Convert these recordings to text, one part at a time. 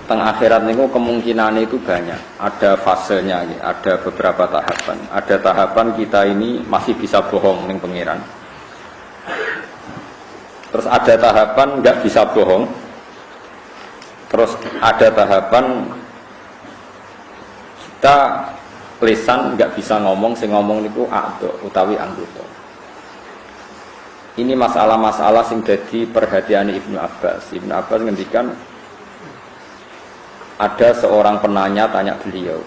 teng akhirat niku kemungkinan itu banyak. Ada fasenya, ada beberapa tahapan. Ada tahapan kita ini masih bisa bohong ning pangeran. Terus ada tahapan nggak bisa bohong. Terus ada tahapan kita lisan nggak bisa ngomong, sing ngomong niku ado utawi anggota. Ini masalah-masalah sing dadi perhatian Ibnu Abbas. Ibnu Abbas ngendikan ada seorang penanya tanya beliau,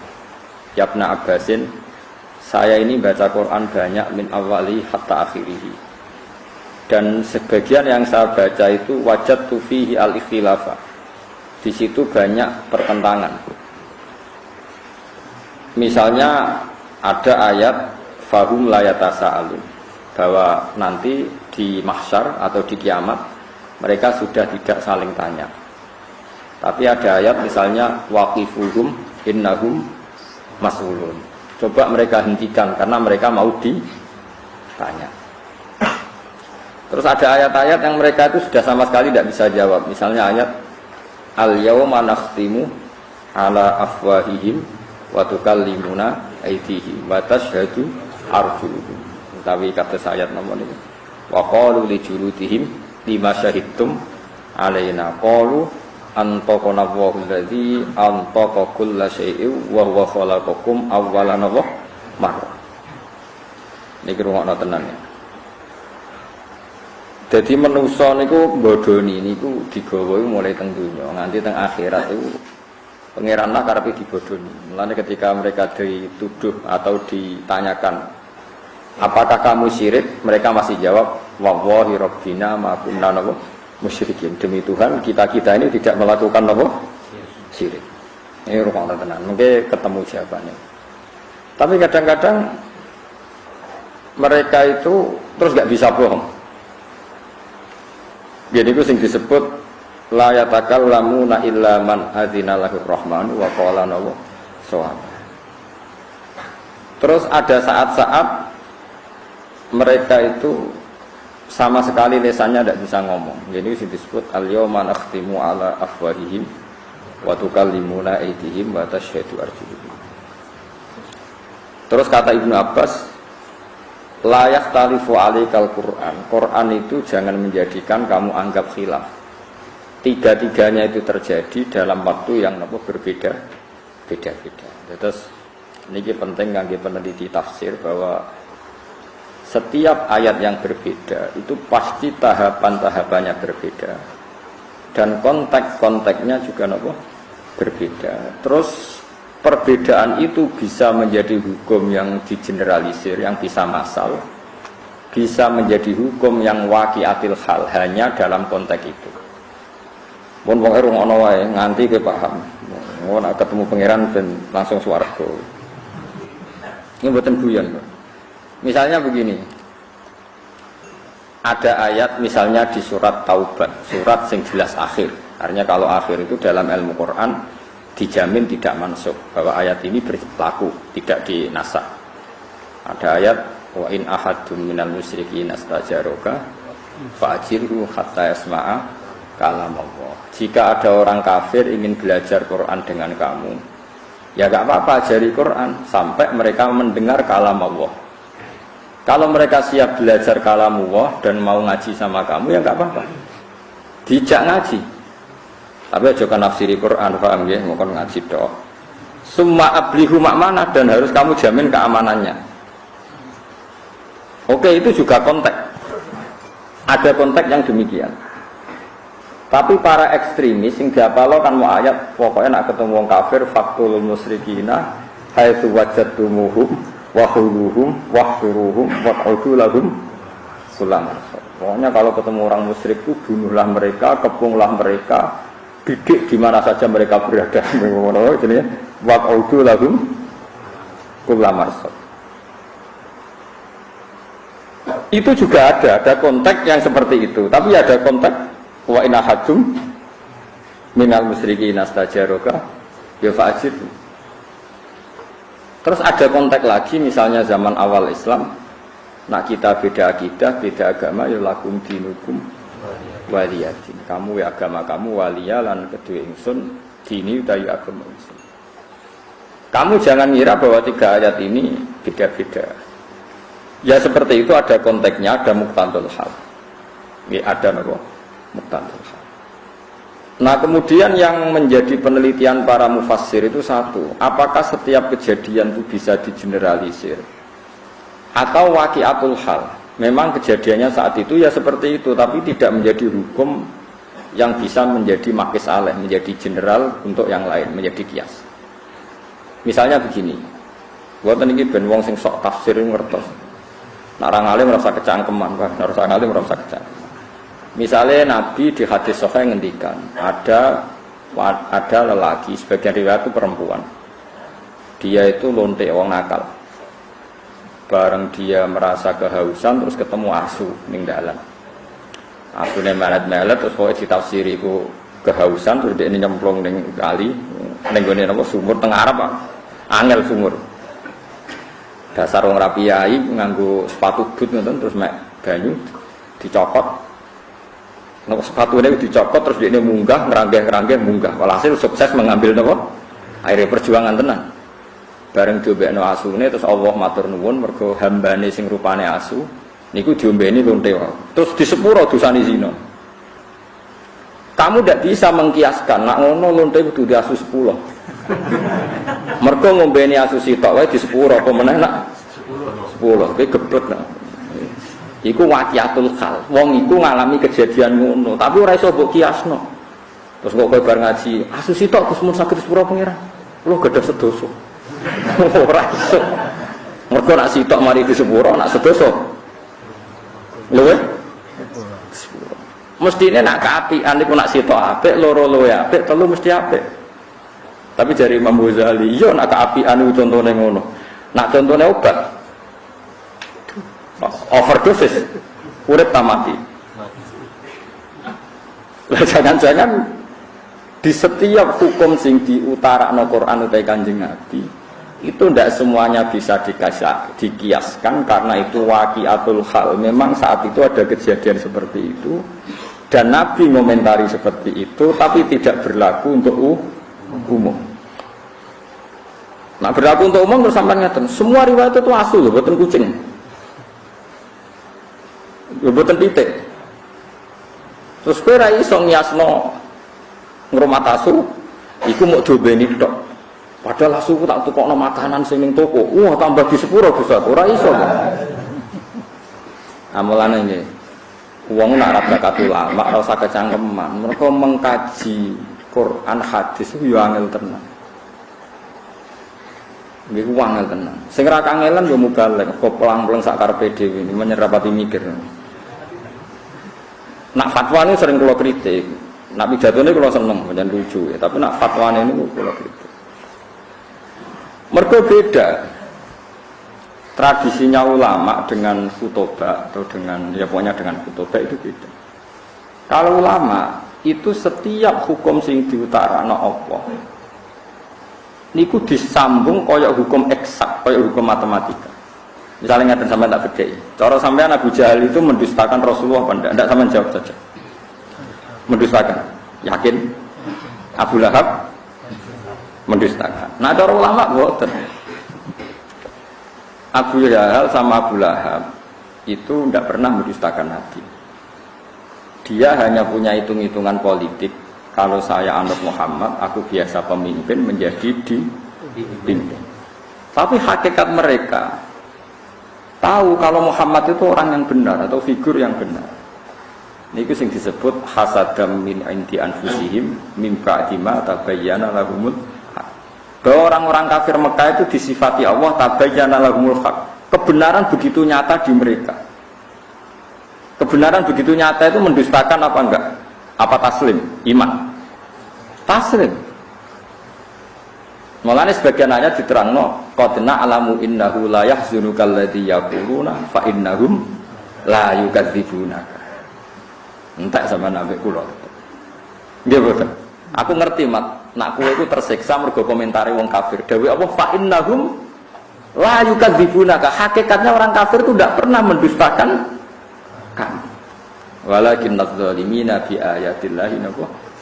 "Ya Ibnu Abbasin, saya ini baca Quran banyak min awali hatta akhirihi. Dan sebagian yang saya baca itu wajadtu fihi al-ikhtilafa. Di situ banyak pertentangan. Misalnya ada ayat fahum la yatasaalun, bahwa nanti di mahsyar atau di kiamat mereka sudah tidak saling tanya. Tapi ada ayat misalnya waqifuhum innahum mas'ulun. Coba mereka hentikan karena mereka mau ditanya. Terus ada ayat-ayat yang mereka itu sudah sama sekali tidak bisa jawab. Misalnya ayat al-yawma nakhtimu ala afwahihim wa tukallimuna aydihim wa tashhadu arjuluhum. Tapi kata ayat nomor ini wa qalu li juludihim lima syahidtum alaina qalu antaqana Allahu alladzi antaqa kulla syai'in wa huwa khalaqakum awwalan marrah. Niki rungokno tenan ya. Jadi manusa niku bodoni niku digawa mulai teng donya nganti teng akhirat itu pangeran lah karepe dibodoni. Mulane ketika mereka dituduh atau ditanyakan apakah kamu syirik, mereka masih jawab wallahi rabbina ma kunna musyrikin. Demi Tuhan kita ini tidak melakukan syirik. Ini rukun tenan. Mungkin ketemu jawabannya. Tapi kadang-kadang mereka itu terus nggak bisa bohong. Jadi itu sing disebut la yatakallamuna illa man adzina lahur rahmanu wa qala nawa shawab. Terus ada saat-saat mereka itu sama sekali lisannya tidak bisa ngomong. Jadi itu disebut al-yawma nakhtimu ala afwahihim wa tukallimuna aydihim wa tashhadu arjuluhum. Terus kata Ibnu Abbas, layak talifu alikal Quran. Quran itu jangan menjadikan kamu anggap khilaf. Tiga-tiganya itu terjadi dalam waktu yang berbeda. Terus ini penting kangge peneliti tafsir bahwa setiap ayat yang berbeda itu pasti tahapan-tahapannya berbeda dan konteks-konteksnya juga berbeda. Terus perbedaan itu bisa menjadi hukum yang digeneralisir, yang bisa massal, bisa menjadi hukum yang waqiatil hal hanya dalam konteks itu. Mun wong erung ana wae nganti kowe paham. Nek ketemu pangeran ben langsung swarga. Ini mboten guyon. Misalnya begini. Ada ayat misalnya di surat Taubat, surat sing jelas akhir. Artinya kalau akhir itu dalam ilmu Quran dijamin tidak mansukh, bahwa ayat ini berlaku, tidak dinasakh. Ada ayat wa in ahadun minal musyrikin astajaroka fa'jirhu hatta yasma'a kalam Allah. Jika ada orang kafir ingin belajar Quran dengan kamu, ya enggak apa-apa ajari Quran sampai mereka mendengar kalam Allah. Kalau mereka siap belajar kalam Allah dan mau ngaji sama kamu, ya enggak apa-apa. Dijak ngaji. Tapi aja kan nafsiri Quran, paham ya, mau ngaji tok. Summa ablihu makmana, dan harus kamu jamin keamanannya. Oke, itu juga konteks. Ada konteks yang demikian. Tapi para ekstremis sing diapalo kan mau ayat, pokoknya nak ketemu wong kafir faqtul musyrikina haitsu wajadtumuhum wa khuluhum wahsuruhum waq'udu lahum kullama. Pokoknya kalau ketemu orang musyrik itu bunuhlah mereka, kepunglah mereka, didik di mana saja mereka berada. Ngono jenenge waq'udu lahum kullama. Itu juga ada konteks yang seperti itu. Tapi ada konteks wa in ahadum minal musyrikin astajaroka ya fa'jid. Terus ada konteks lagi, misalnya zaman awal Islam, nak kita beda akidah, beda agama, ya lakum dinukum waliyadin. Kamu ya agama kamu waliya lan kedue ingsun dini utawi agama Islam. Kamu jangan ngira bahwa 3 ayat ini beda-beda. Ya seperti itu, ada konteksnya, ada muqtadul hal. Ya, ada apa? Muqtadul hal. Nah kemudian yang menjadi penelitian para mufassir itu satu, apakah setiap kejadian itu bisa digeneralisir? Atau waqi'atul hal, memang kejadiannya saat itu ya seperti itu, tapi tidak menjadi hukum yang bisa menjadi makis aleh, menjadi general untuk yang lain, menjadi kias. Misalnya begini, buat ini ben wong sing sok tafsir ngertos. Narang alim merasa kecangkeman, narang alim merasa kecangkeman. Misalnya Nabi di hadis sahih ngendikan, ada lelaki, sebagian riwayat itu perempuan. Dia itu lonte wong nakal. Bareng dia merasa kehausan terus ketemu asu ning dalan. Asune melet-melet terus pokoke ditafsiri iku kehausan terus dia nyemplung ning kali ning gone napa sumur teng Arab. Angel sumur. Dasar wong rapi yai nganggo sepatu boot ngoten terus mek banyu dicokot. Nek sepatune dicokot terus dia munggah ngeranggeh munggah. Walhasil sukses mengambil napa? Akhire perjuangan tenan. Bareng diobekno asune terus Allah matur nuwun mergo hambane sing rupane asu niku diombeni lonte wae. Terus di sepuro dosane zina. Kamu tidak bisa mengkiaskan nak ngono lonte kudu di asu 10. Mergo ngombeni asu sitok wae di sepuro apa meneh nak 10. Kuwi geblek nak. Iku waqiatul hal. Wong iku ngalami kejadian ngono, tapi ora iso mbok kiasno. Terus kok kowe bar ngaji, asu sitok Gus mun saged sepuro pangeran. Kulo gadah sedoso. Ora iso. Mergo nak sitok mari di sepuro, nak sedoso. Luwe? Mestine nak kaapian niku nak sitok apik, loro luwe apik, telu mesti apik. Tapi dari Imam Ghazali, yo nak kaapian niku contone ngono. Nak contone obat. Overdosis. Urip ta mati. Lah jangan-jangan di setiap hukum sing diutarakno Quran utawi Kanjeng Nabi itu tidak semuanya bisa dikiaskan karena itu waqi'atul hal. Memang saat itu ada kejadian seperti itu dan Nabi ngomentari seperti itu, tapi tidak berlaku untuk umum. Nah berlaku untuk umum terus sampean ngaten, semua riwayat itu asu lho, boten kucing. Lho boten pitik. Terus kowe ra iso ngiasno ngrumat asu iku mok diobeni tok. Padahal asu ku tak tukokno makanan sing ning toko. Wah, tambah di sepuro bisa ora iso kok. Amulane nggih. Wong nak ora bakat ulama, ora usah kecangkeman. Mereka mengkaji Quran hadis yo angel tenan. Nggih ku angel tenan. Sing ra kangelan yo mubalek, kok pelang-pelang sak karepe dhewe ini menyerapati mikir. Nak fatwa ini sering kula kritik. Nak pidatone kula seneng, pancen lucu ya, tapi nak fatwane niku kula kritik. Mergo beda tradisinya ulama dengan khutbah atau dengan ya pokoknya dengan khutbah itu beda. Kalau ulama itu setiap hukum sing diutarakno apa niku disambung kaya hukum eksak, kaya hukum matematika. Misalnya ngaten sampean tak bedheki. Cara sampean Abu Jahal itu mendustakan Rasulullah apa ndak? Ndak sampean jawab saja. Mendustakan. Yakin? Abu Lahab mendustakan. Nah, cara ulama boten. Abu Jahal sama Abu Lahab itu tidak pernah mendustakan Nabi. Dia hanya punya hitung-hitungan politik. Kalau saya anut Muhammad, aku biasa pemimpin menjadi dipimpin. Tapi hakikat mereka tahu kalau Muhammad itu orang yang benar atau figur yang benar. Ini sing disebut hasadam min indi anfusihim min ba'di ma tabayyana lahumul haq. Bahwa orang-orang kafir Mekah itu disifati Allah tabayyana lahumul haq. Kebenaran begitu nyata di mereka. Kebenaran begitu nyata itu mendustakan apa enggak? Apa taslim? Iman. Taslim. Mulane sebagian ayat diterangno qadna alamu innahu la yahzunukal ladzi yaquluna fa innahum la yukadzibunaka. Entek sama nabi kula. Nggih boten. Aku ngerti mat, nak kowe iku tersiksa mergo komentare wong kafir. Dewe apa fa innahum la yukadzibunaka. Hakikatnya orang kafir itu tidak pernah mendustakan kamu. Walakin adz-dzalimina bi ayatillahi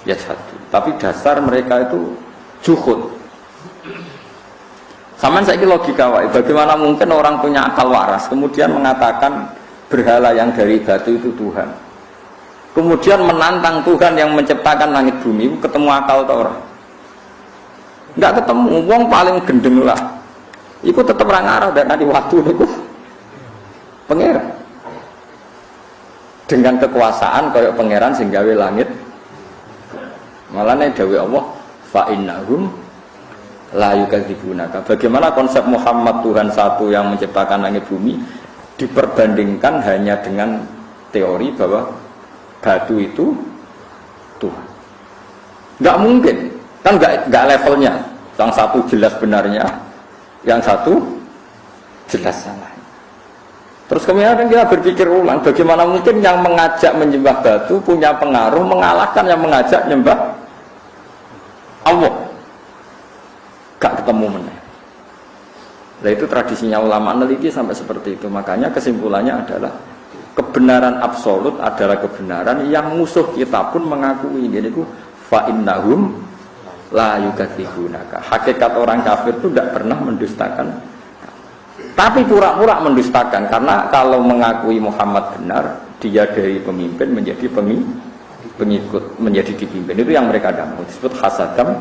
yajhadu. Tapi dasar mereka itu juhud. Saman saiki logika wae, bagaimana mungkin orang punya akal waras kemudian mengatakan berhala yang dari batu itu Tuhan. Kemudian menantang Tuhan yang menciptakan langit bumi, ketemu akal atau orang? Enggak ketemu, wong paling gendeng lah. Iku tetep ra ngarah dan nanti waktu niku pangeran. Dengan kekuasaan kaya pangeran sing gawe langit. Malane dawuh Allah, fa innahum la yukadzibunaka. Bagaimana konsep Muhammad Tuhan satu yang menciptakan langit bumi diperbandingkan hanya dengan teori bahwa batu itu Tuhan? Nggak mungkin, kan nggak levelnya. Yang satu jelas benarnya, yang satu jelas salah. Terus kemudian kita berpikir ulang, bagaimana mungkin yang mengajak menyembah batu punya pengaruh mengalahkan yang mengajak menyembah Allah? Gak ketemu meneh. Nah itu tradisinya ulama neliti sampai seperti itu. Makanya kesimpulannya adalah kebenaran absolut adalah kebenaran yang musuh kita pun mengakui. Jadi itu fa innahum la yukadzibunaka. Hakikat orang kafir itu tidak pernah mendustakan, tapi pura-pura mendustakan. Karena kalau mengakui Muhammad benar, dia dari pemimpin menjadi pengikut, menjadi dipimpin. Itu yang mereka damai. Disebut hasadam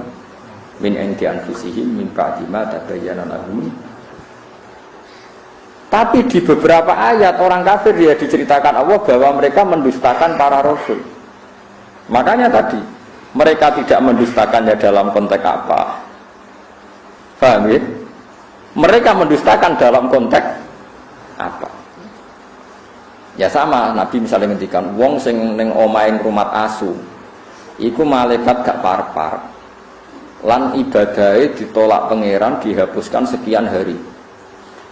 min indi anfusihim min ba'di ma tabayyana lahum. Tapi di beberapa ayat orang kafir dia diceritakan Allah bahwa mereka mendustakan para rasul. Makanya tadi mereka tidak mendustakannya dalam konteks apa? Paham ya? Mereka mendustakan dalam konteks apa? Ya sama, Nabi misalnya ngendikan wong sing ning omahe ngrumat asu, iku malaikat gak par-par. Lan ibadahe ditolak pangeran dihapuskan sekian hari.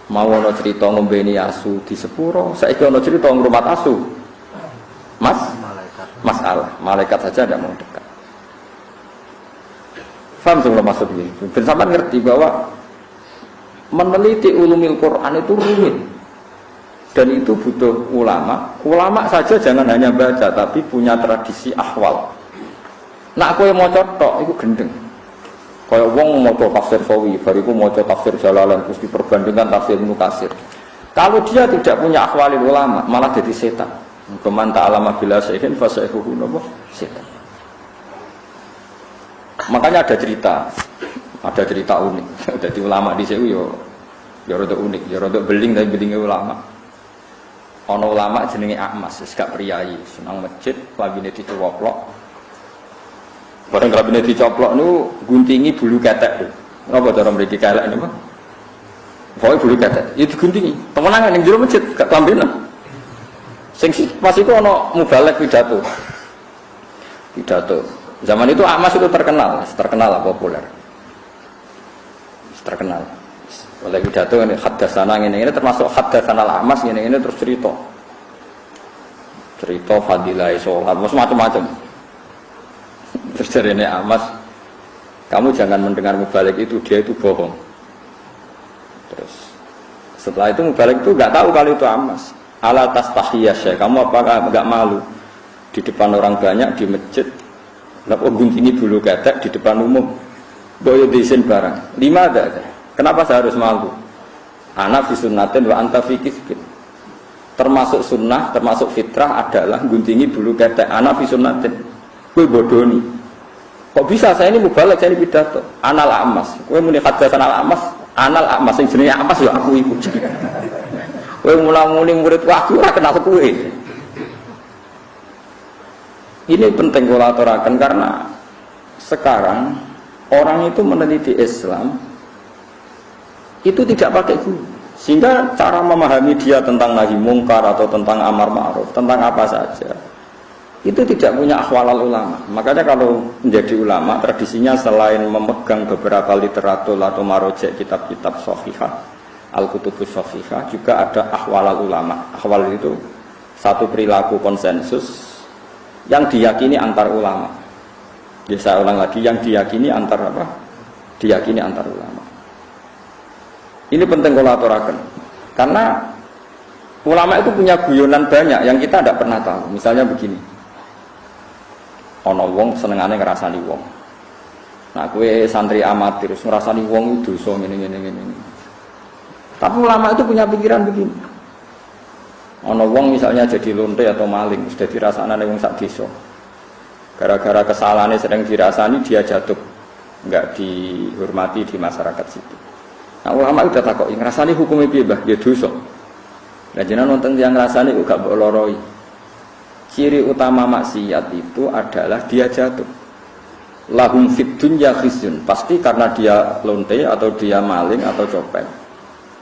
Mau ana cerita ngombeni asu di sepuro, saiki ana cerita ngrumat asu. Masalah, malaikat saja tidak mau dekat. Faham sebelum maksud ini? Bersama ngerti bahwa meneliti ulumil Quran itu rumit dan itu butuh ulama. Ulama saja jangan hanya baca, tapi punya tradisi ahwal. Nak kowe maca tok iku gendeng. Kaya wong maca tafsir Sawi, bariku maca tafsir Jalalan terus diperbandingkan tafsir Ibnu Katsir. Kalau dia tidak punya ahwalil ulama, malah jadi setan. Keman ta'alama bila syai'in fa syai'uhu setan. Makanya ada cerita unik. Jadi ulama di sini ya rada unik, ya rada beling tapi belingnya ulama. Ana ulama jenenge Ahmas, wis gak priyayi, senang masjid, labine dicoplok. Bareng labine dicoplok niku guntingi bulu ketek. Napa cara mriki kelek niku? Pokoke bulu ketek, itu diguntingi. Temenan ning jero masjid gak tambenan. Sing pas iku ana mubalek pidato. Zaman itu Ahmas itu terkenal lah, populer. Terkenal. Oleh pidato ini haddatsana ini termasuk haddatsana Ahmas ini terus cerita fadilah sholat, macam-macam. Terus jarene Ahmas, kamu jangan mendengar mubalik itu, dia itu bohong. Terus setelah itu mubalik itu nggak tahu kalau itu Ahmas. Ala tastahiyasya, kamu apakah nggak malu di depan orang banyak di masjid? Kenapa guntingi bulu ketek di depan umum? Boyo diisin barang. 5 ada. Kenapa saya harus malu? Anak fi sunnatin wa anta fi kisbin. Termasuk sunnah, termasuk fitrah adalah guntingi bulu ketek. Anak fi sunnatin. Kowe bodoni. Kok bisa saya ini mubalak, saya ini pidato. Anal Amas. Kowe muni haddatsan al Amas, anal Amas sing jenenge Amas ya aku iku. Kowe mula-muli murid aku ora kenal kowe. Ini penting kalau aturakan karena sekarang orang itu meneliti Islam itu tidak pakai guru, sehingga cara memahami dia tentang nahi mungkar atau tentang amar ma'ruf, tentang apa saja itu tidak punya ahwalal ulama. Makanya kalau menjadi ulama tradisinya selain memegang beberapa literatur atau marojek kitab-kitab sahihah, al-kutubus sahihah, juga ada ahwalal ulama. Ahwal itu satu perilaku konsensus yang diyakini antar ulama. Ya, saya ulang lagi, yang diyakini antar apa? Diyakini antar ulama. Ini penting kalau aturakan. Karena ulama itu punya guyonan banyak yang kita tidak pernah tahu. Misalnya begini. ana wong senengane ngrasani wong. Nah, kowe santri amatir ngrasani wong itu dosa ngene. Tapi ulama itu punya pikiran begini. Ana wong misalnya jadi lonte atau maling, sudah dirasakane wong sak desa. Gara-gara kesalahannya sedang dirasani dia jatuh, enggak dihormati di masyarakat situ. Nah, ulama udah takoki ngrasani hukume piye, Mbah? Ya dosa. Lah jenengan wonten tiyang ngrasani kok gak mbok loroi. Ciri utama maksiat itu adalah dia jatuh. Lahum fid dunya khizyun. Pasti karena dia lonte atau dia maling atau copet.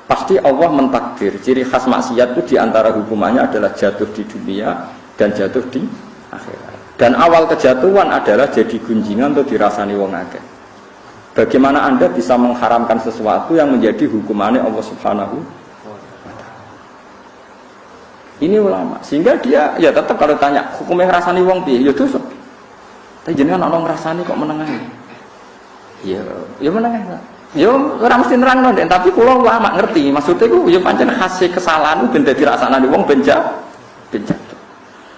Pasti Allah mentakdir. Ciri khas maksiat itu diantara hukumannya adalah jatuh di dunia dan jatuh di akhirat. Dan awal kejatuhan adalah jadi gunjingan untuk dirasani wong akeh. Bagaimana Anda bisa mengharamkan sesuatu yang menjadi hukumannya Allah Subhanahu wa ta'ala? Ini ulama. Sehingga dia ya tetap kalau tanya hukumnya ngrasani wong piye? Ya dosa. Tapi jenengan ana ngrasani kok menengahi. Ya menengahi. Ya ora mesti nerangno, tapi kula ulama ngerti. Maksudnya iku ya pancen khase kesalahan ben dadi rasane wong benjat.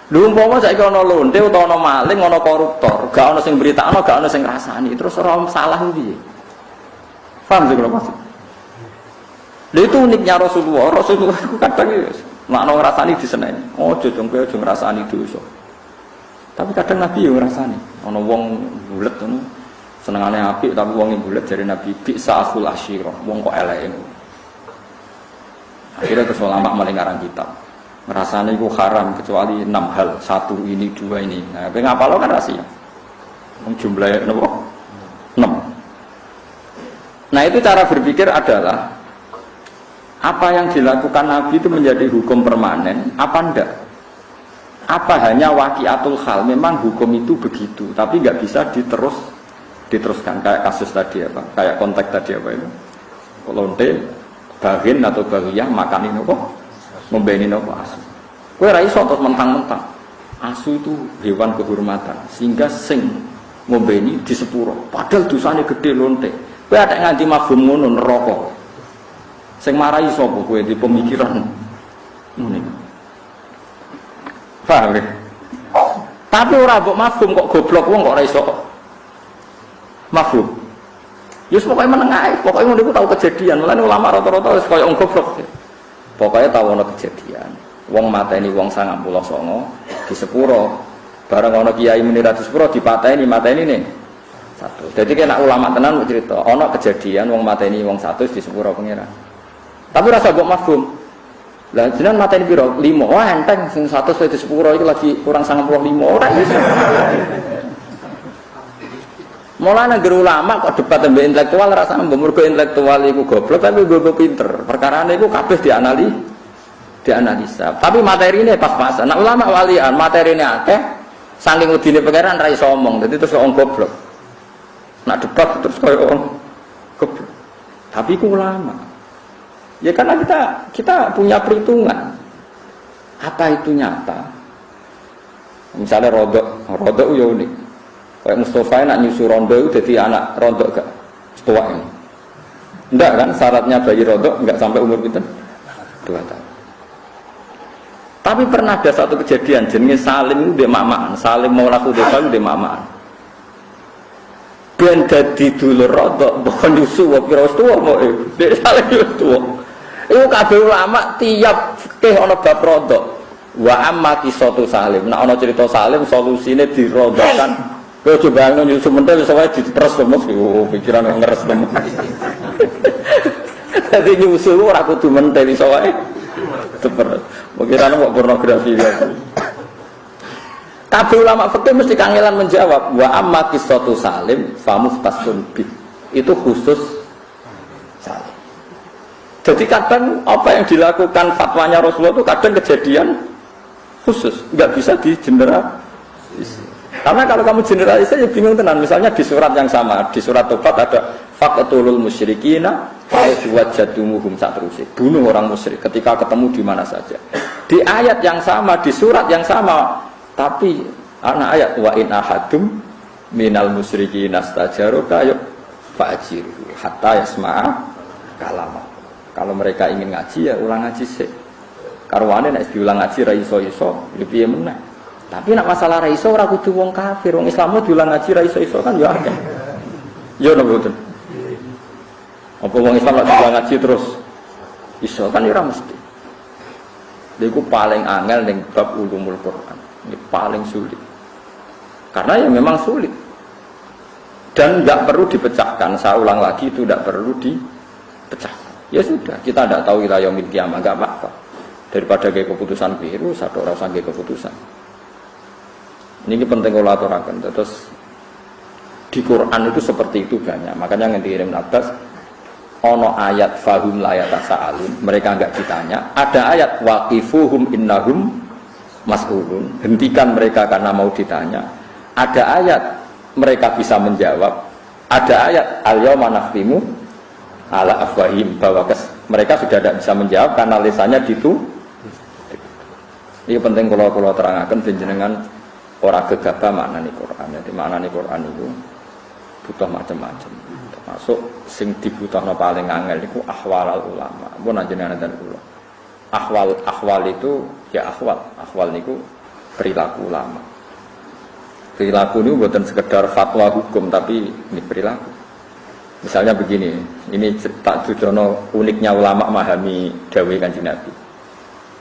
Lho umpama saiki ana lonte utawa ana maling, ana koruptor, gak ana sing beritakno, gak ana sing ngrasani, terus ora salah piye? Paham sih kula maksud? Lha itu uniknya Rasulullah. Rasulullah itu kadang ya nek ana ngrasani diseneni. Ojo dong kowe aja ngrasani dosa. Tapi kadang Nabi yo ngrasani. Ana wong bulet ngono, senengane apik tapi wong bulet jare Nabi bisa akhul asyirah, wong kok eleke. Akhirnya terus ulama mulai ngarang kitab. Ngrasani itu haram kecuali 6 hal, 1 ini 2 ini. Nah, pengen apa lo kan rahasia. Jumlahnya berapa? 6. Nah, itu cara berpikir adalah apa yang dilakukan Nabi itu menjadi hukum permanen, apa enggak? Apa hanya waqiatul hal, memang hukum itu begitu, tapi nggak bisa diteruskan kayak kasus tadi apa? Kayak konteks tadi apa itu? Lonte, bagin atau bagiyah makanin apa? Membeni nopo asu. Kowe ra iso terus mentang-mentang. Asu itu hewan kehormatan, sehingga sing membeni di sepuro. Padahal dosane gede lonte. Kowe atek nganti mafhum ngono neraka. Sing marahi sapa kowe di pemikiran ngene. Paham ya? Tapi ora mbok mafhum kok goblok wong kok ora iso. Mafhum. Yus pokoke meneng ae, pokoke ngono iku tau kejadian. Mulane ulama rata-rata wis koyo goblok. Pokoknya tahu ada kejadian. Wong mateni wong 99 di sepuro. Bareng ana kiai muni di sepuro dipateni nih. 1. Jadi kena ulama tenan mau cerita, ana kejadian wong mateni wong 100 di sepuro pengiran. Tapi rasa mbok mafhum. Lah jenengan mateni piro? 5. Wah enteng sing 100 di sepuro iki lagi kurang 95 ora iso. Mulane ngger ulama kok debat mbek intelektual rasane mbok mergo intelektual iku goblok tapi gue pinter. Perkarane iku kabeh dianalisa. Tapi materine pas-pasan. Nek ulama walian materine akeh saking wedine pangeran ra iso omong. Dadi terus wong goblok. Nek debat terus koyo wong goblok. Tapi iku ulama. Ya karena kita punya perhitungan. Apa itu nyata? Misalnya rodok ya unik. Kayak Mustafa nak nyusu rondo itu jadi anak rondo gak setua ini. Enggak kan syaratnya bayi rondo enggak sampai umur kita 2 tahun. Tapi pernah ada satu kejadian jenenge Salim itu dia mamaan, Salim Maula Hudzaifah itu dia mamaan. Ben dadi dulur rondo mbok nyusu wae pira setua mau Dek Salim yo setua. Iku kabeh ulama tiap fikih ana bab rondo. Wa amma qisatu Salim. Nek ana cerita Salim solusine dirondokan. Kau coba nyusu mentel sampai diperes lemes, pikiran ngeres lemes. Jadi nyusu aku tuh mentel sampai diperes. Pikiran kok pornografi ya. Tapi ulama fikih mesti kangelan menjawab wa amma qissatu Salim famuhtasun bi. Itu khusus Salim. Jadi kadang apa yang dilakukan fatwanya Rasulullah itu kadang kejadian khusus, nggak bisa digeneralisir. Karena kalau kamu generalisasi ya bingung tenan. Misalnya di surat yang sama, di surat Tobat ada faqtulul musyrikina fa'wajadumuhum satrusih. Bunuh orang musyrik ketika ketemu di mana saja. Di ayat yang sama, di surat yang sama, tapi anak ayat wa in ahadum minal musyrikina stajaruka yuk fa'jiru hatta yasma'a kalama. Kalau mereka ingin ngaji ya ulang ngaji sih. Karwane nek diulang ngaji ra iso-iso, ya piye meneh. Tapi nak masalah ra iso ora kudu wong kafir, wong Islam diulang ngaji ra iso kan ya akeh. Ya napa mboten? Apa wong Islam lek diulang ngaji terus iso kan ya ora mesti. Iku paling angel ning bab ulumul Quran. Ini paling sulit. Karena ya memang sulit. Dan enggak perlu dipecahkan, saya ulang lagi itu enggak perlu dipecahkan. Ya sudah, kita tidak tahu ila yaumil qiyamah, enggak apa-apa. Daripada kayak keputusan biru, satu orang sampai keputusan. Ini penting kalau aturakan. Terus di Quran itu seperti itu banyak. Makanya yang dikirim Abbas, ono ayat fahum la yatasaalun, mereka enggak ditanya. Ada ayat waqifuhum innahum mas'ulun, hentikan mereka karena mau ditanya. Ada ayat mereka bisa menjawab. Ada ayat al-yauma nakhtimu ala afwahim, bahwa mereka sudah tidak bisa menjawab karena lisannya ditutup. Ini penting kalau terangkan jenengan orang gegabah maknani Quran. Jadi maknani Quran itu butuh macam-macam. Termasuk sing dibutuhno paling angel itu ahwal ulama. Mun jenengan dan kula. Ahwal itu ya ahwal niku perilaku ulama. Perilaku ini bukan sekedar fatwa hukum, tapi ini perilaku. Misalnya begini, ini tak judono uniknya ulama memahami dawuh Kanjeng Nabi.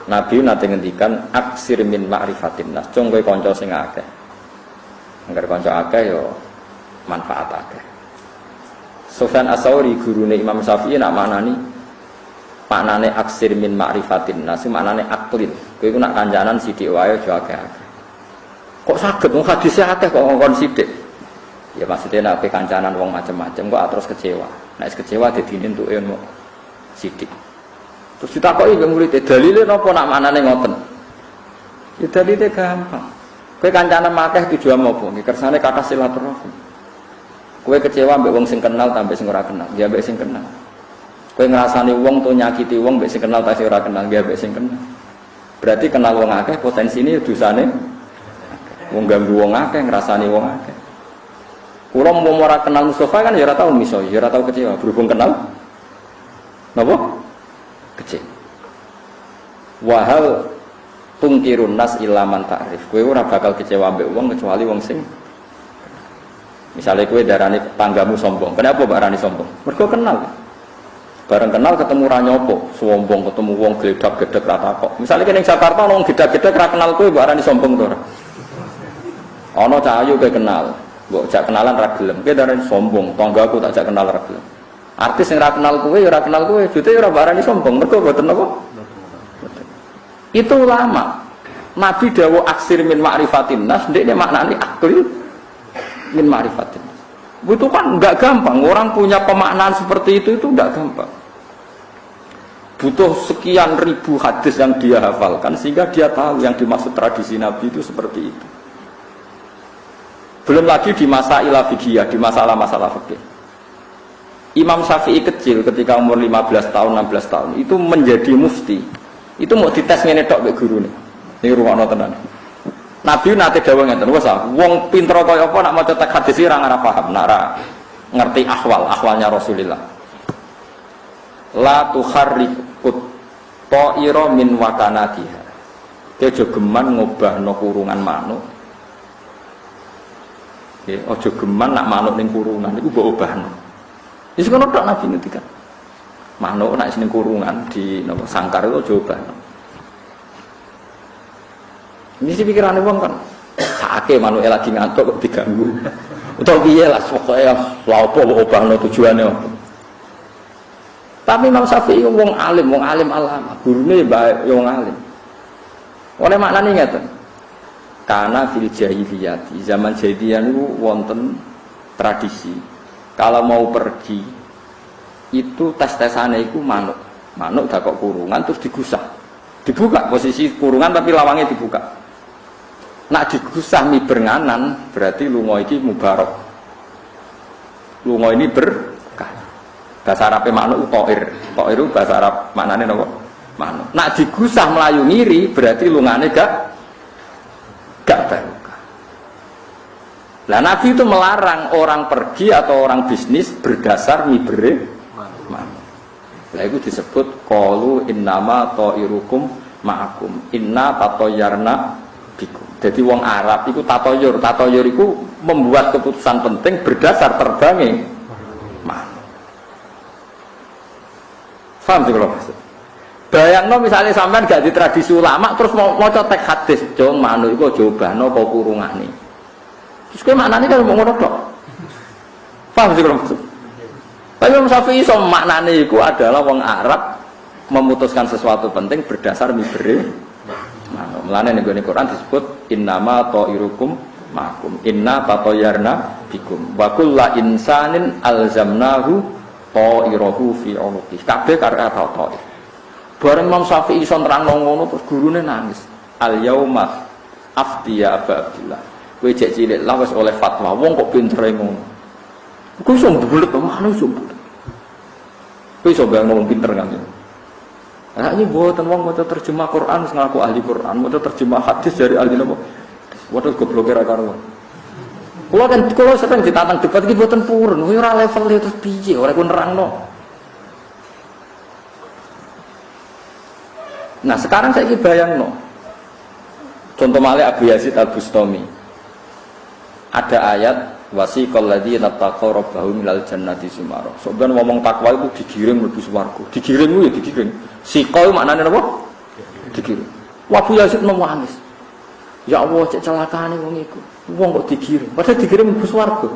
Nabi nate ngendikan aksir min ma'rifatin nas, cung kowe kanca sing akeh. Angger kanca akeh yo manfaat akeh. Sufyan Ats-Tsauri gurune Imam Syafi'i nak maknane aksir min ma'rifatin nas, maknane aklin. Kowe iku nak kancanan sithik wae aja akeh-akeh. Kok saged wong hadise akeh kok ngongkon sithik. Ya maksudnya nak kancanan wong macam-macam kok terus kecewa. Nek kecewa dadi entuke ono sithik. Terus ditakoki mbek murid, dalile napa nak manane ngoten? Ya dalile gampang. Kowe kancanan akeh tujuan apa? Nggih kersane kathah silaturahim. Kowe kecewa mbek wong sing kenal ta mbek sing ora kenal? Ya mbek sing kenal. Kowe ngrasani wong to nyakiti wong mbek sing kenal ta sing ora kenal? Ya mbek sing kenal. Berarti kenal wong akeh potensine dosane wong ganggu wong akeh, ngrasani wong akeh. Kula mau ora kenal Mustafa kan ya ora tau miso, ya ora tau kecewa, berhubung kenal. Napa? Kecewa. Wahal tungkirun nas ilaman ta'rif. Kowe ora bakal kecewa mbek wong kecuali wong sing. Misalnya kowe darani tanggamu sombong. Kenapa mbak Rani sombong? Mergo kenal. Bareng kenal ketemu ra nyopo, sombong ketemu wong gledak-gedek ra takok. Misalnya kene ning Jakarta wong gledak-gedek ra kenal kowe mbak Rani sombong to ora? Ana cahayu kowe kenal, mbok jak kenalan ra gelem. Kowe darani sombong, tanggaku tak jak kenal ra gelem. Artis yang kenal kue, ya kenal kue, jute ya barani sombong, mereka boten apa? Itu ulama. Nabi dawuh aksir min ma'rifatin nas, ndekne maknane akil min ma'rifatin. Itu kan enggak gampang. Orang punya pemaknaan seperti itu enggak gampang. Butuh sekian ribu hadis yang dia hafalkan sehingga dia tahu yang dimaksud tradisi Nabi itu seperti itu. Belum lagi di masa ilafiyah, di masalah-masalah fikih. Imam Syafi'i kecil ketika umur 15 tahun, 16 tahun itu menjadi mufti. Itu mau dites ngene tok mbek gurune. Niki rumakno tenan. Nabi nate dawuh ngeten, wes wong pinter kaya apa nak maca teks hadis ora ngarep paham, nak ora ngerti ahwalnya Rasulullah. La tukharrikut ta'ira min wakanatiha. Aja geman ngobahno kurungan manuk. Nggih, aja geman nak manuk ning kurungan iku mbok obahno. Wis ngono tok Nabi ngendikan. Manuk nek sing kurungan di napa sangkar itu coba. Ini sih pikirane wong kan. Sakake manuke lagi ngantuk kok diganggu. Utawa piye lah pokoke lha opo obahno tujuane opo. Tapi Imam Syafi'i wong alim alama, gurune bae wong alim. Oleh maknane ngeten. Karena fil jahiliyah, zaman jahiliyah niku wonten tradisi. Kalau mau pergi itu tes-tesane iku manuk dakok kurungan terus digusah. Dibuka posisi kurungan tapi lawangnya dibuka. Nak digusah miberangan berarti lunga iki mubarak. Lunga ini berkah. Bahasa Arabe manuk ta'ir. Ta'ir itu bahasa Arab maknane napa? Manuk. Nak digusah melayu ngiri berarti lungane gak barokah. Lah Nabi itu melarang orang pergi atau orang bisnis berdasar mibere manuk. Lah itu disebut qalu innama ta'irukum ma'akum inna tatayyarna bikum. Jadi wong Arab iku tatoyur. Tatoyur iku membuat keputusan penting berdasar terbangnya manuk. Paham sih kalau maksud? Bayangno misalnya sampean gak di tradisi ulama terus mau teks hadis, jong manuk iku jobano apa kurungane. Terus kowe maknane kan mau ngono tok. Paham sih kalau maksud? Tapi Imam Syafi'i iso maknane iku adalah wong Arab memutuskan sesuatu penting berdasar mibere manuk. Mulane ning Quran disebut innama ta'irukum ma'kum. Inna tatayyarna bikum. Wa kullu insanin alzamnahu ta'irahu fi 'unuqi. Kabeh karo ta'ir. Bareng Imam Syafi'i iso nerangno ngono terus gurune nangis. Al yauma aftiya Aba Abdillah. Kowe jek cilik lah wis oleh fatwa. Wong kok pintere ngono. Kowe iso mbulet mana iso mbulet. Kowe iso bayangno wong pinter kan. Nah ini buatan wong maca terjemah Quran wis ngaku ahli Quran, maca terjemah hadis dari ahli napa? Waduh goblok ra karuan. Kulo sering ditantang debat iki mboten purun, ora level terus piye, ora ku nerangno. Nah sekarang saya bayangno. Contoh malih Abu Yazid Al-Bustami. Ada ayat wasiqal ladzina taqaw rabbahum minal jannati sumara. Soben ngomong takwa itu digiring mlebu swarga. Digiring ku ya digiring. Siqa maknane napa? Digiring. Abu Yazid nangis. Ya Allah cek celakane wong iku. Wong kok digiring. Padahal digiring mlebu swarga.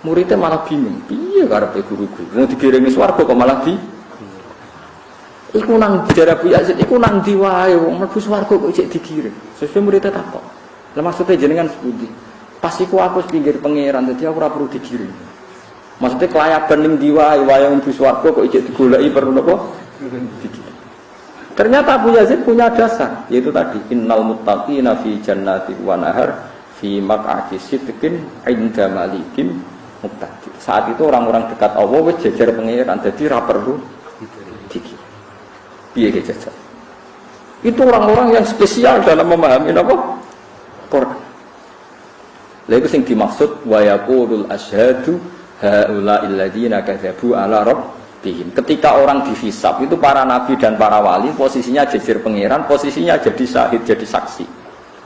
Muridnya malah bingung. Piye karepe guru-guru? Wong digiring swarga kok malah di iku nang jare Abu Yazid iku nang ndi wae wong mlebu swarga kok cek digiring. Sesuk muridnya takok. Lah maksude jenengan sepundi? Pas iku aku pinggir pangeran dadi aku ora perlu digiring. Maksudnya kelayaban ning ndi wae wayang mlebu swarga kok cek digoleki perlu napa? Digiring. Ternyata Abu Yazid punya dasar, yaitu tadi innal muttaqina fi jannati wa nahar fi maq'adi sidqin 'inda malikin muqtadir. Saat itu orang-orang dekat Allah wis jejer pangeran dadi ora perlu digiring. Piye jajar? Itu orang-orang yang spesial dalam memahami apa? Quran. Lha iku sing dimaksud wa yaqulul asyhadu haula'il ladzina kadzabu ala rabbihim. Ketika orang dihisab itu para nabi dan para wali posisinya jejer pangeran, posisinya jadi syahid, jadi saksi.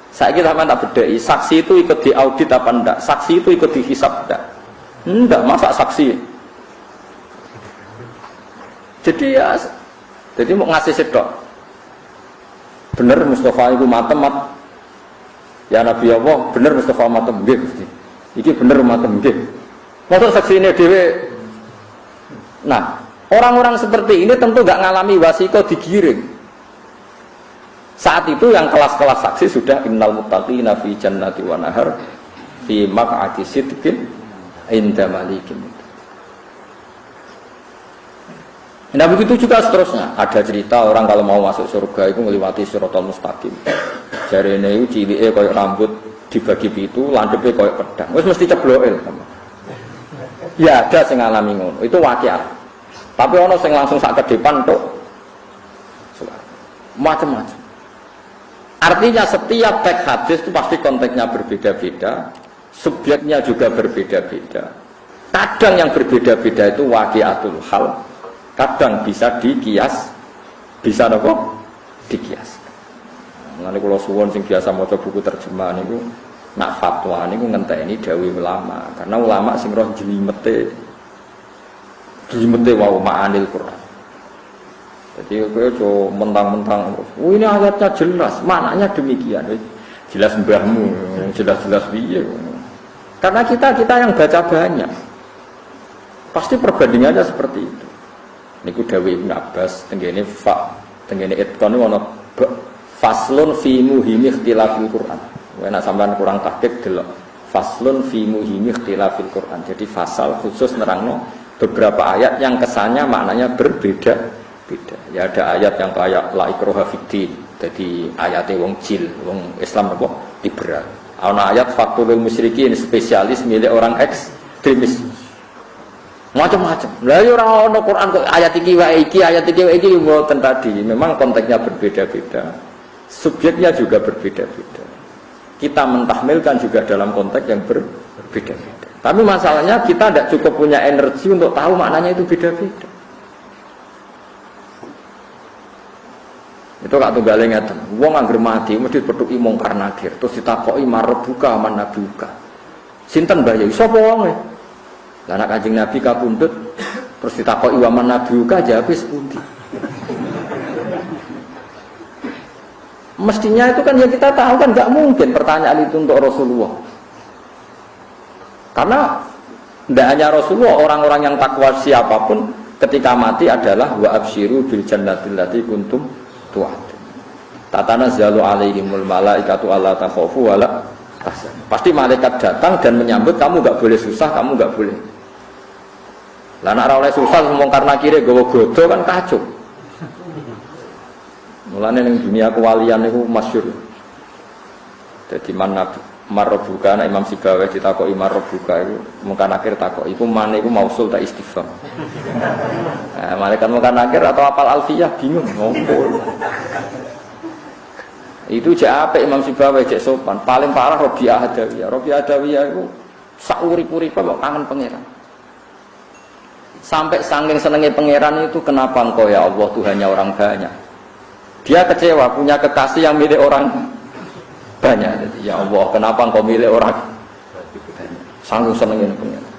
Saiki sampean tak bedheki, saksi itu ikut diaudit apa ndak? Saksi itu ikut dihisab ndak? Ndak, masa saksi. Jadi mau ngasih sedok. Bener Mustafa itu matem. Ya Nabi Allah, bener Mustafa matem nggih Gusti. Iki bener matem nggih. Mosok saksine dhewe. Nah, orang-orang seperti ini tentu enggak ngalami wasiqah digiring. Saat itu yang kelas-kelas saksi sudah innal muttaqina fi jannati wa nahar fi maq'adi sidqin 'inda malikin. Nah begitu juga seterusnya. Ada cerita orang kalau mau masuk surga itu melewati Shiratal Mustaqim. Jarene iku cilike koyo rambut dibagi pitu, landhepe koyo pedang. Wis mesti cebloke. Ya ada sing ngalami ngono. Itu waqiah. Tapi ono sing langsung sak kedepan tok. Macam-macam. Artinya setiap teks hadis itu pasti konteksnya berbeda-beda, subjeknya juga berbeda-beda. Kadang yang berbeda-beda itu waqiatul hal. Kadang bisa dikias, bisa apa? Dikias. Nanti kalau suwon sing biasa maca buku terjemahan itu, nak fatwa niku ngenteni dawuh ulama, karena ulama sing roh jlimete wau ma'anil Quran. Jadi kowe mentang-mentang, ini ayatnya jelas, maknanya demikian. Jelas mbahmu, jelas-jelas piye. Karena kita yang baca banyak, pasti perbandingannya seperti itu. Niku dawuh Ibnu Abbas tenggene itqan ana faslun fi muhimi ikhtilafil Quran. Nek sampean kurang tahqiq delok faslun fi muhimi ikhtilafil Quran. Jadi fasal khusus nerangno beberapa ayat yang kesannya maknanya berbeda-beda. Ya ada ayat yang kayak la ikraha fiddin. Jadi ayate wong jil, wong Islam apa liberal. Ana ayat fatul musyrikin spesialis milik orang ekstremis. Macam-macam. Lah yo ora ono Quran kok ayat iki wae iki mboten tadi. Memang konteksnya berbeda-beda. Subjeknya juga berbeda-beda. Kita mentahmilkan juga dalam konteks yang berbeda-beda. Tapi masalahnya kita tidak cukup punya energi untuk tahu maknanya itu beda-beda. Itu gak tunggale ngeten. Wong anggere mati mesti petuki mungkar nakir, terus ditakoki marbuka man nabiuka. Sinten Mbah Yai? Sapa wonge? Lah nek Kanjeng Nabi kapundhut terus ditakoki wa man nabiuka jawabe sepundi? Mestinya itu kan yang kita tahu kan nggak mungkin pertanyaan itu untuk Rasulullah. Karena tidak hanya Rasulullah, orang-orang yang takwa siapapun ketika mati adalah wa absyiru bil jannatil lati kuntum tu'adun. Tatanazzalu alaihimul malaikatu alla takhafu wa la tahzanu. Pasti malaikat datang dan menyambut kamu nggak boleh susah, kamu nggak boleh. Lah nek ora oleh susah ngomong karena kire gawa godo kan kacau. Mulane ning dunia kewalian niku masyhur. Dadi marbuka nek Imam Sibawi ditakoki marbuka iku mungkin akhir takoki iku mane iku mausul ta istifham. Nah, malaikat mungkin akhir atau apal alfiyah bingung ngopo. Itu jak apik Imam Sibawi cek sopan, paling parah Rabi'ah Adawiyah. Rabi'ah Adawiyah iku sak urip-uripe kok kangen pangeran. Sampai saking senenge pangeran itu kenapa engkau ya Allah Tuhannya orang banyak. Dia kecewa punya kekasih yang milik orang banyak. Jadi, ya Allah, kenapa engkau milik orang banyak? Sanggup senengin pengiran.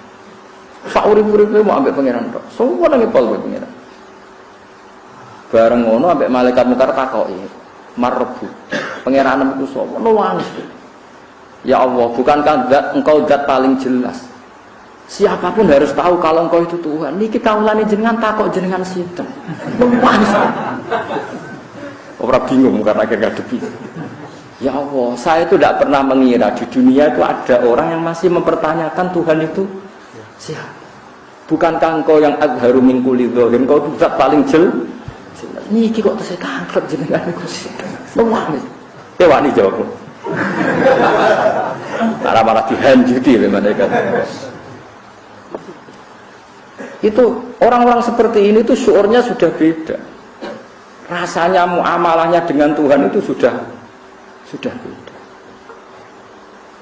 Sauri-uri mau ambil pengiran tok. Semua nang ipol pengiran. Bareng ngono ambek malaikat mungkar takoki, marbu. Pengiran itu sapa? Nuwangis. Ya Allah, bukankah zat engkau zat paling jelas? Siapapun harus tahu kalau engkau itu Tuhan. Niki kaulane jenengan takok jenengan sinten. Nuwangis. Orang bingung karena akhirnya ngadepi. Ya Allah, saya itu tidak pernah mengira di dunia itu ada orang yang masih mempertanyakan Tuhan itu siapa. Bukankah engkau yang azharu min kulli dzahir, engkau itu zat paling jelas. Niki kok saya tangkap jenengan iku sih. Nangis. Wani jawab. Cara malah dihanjuti malaikat. Itu orang-orang seperti ini tuh syuurnya sudah beda. Rasanya muamalahnya dengan Tuhan itu sudah beda.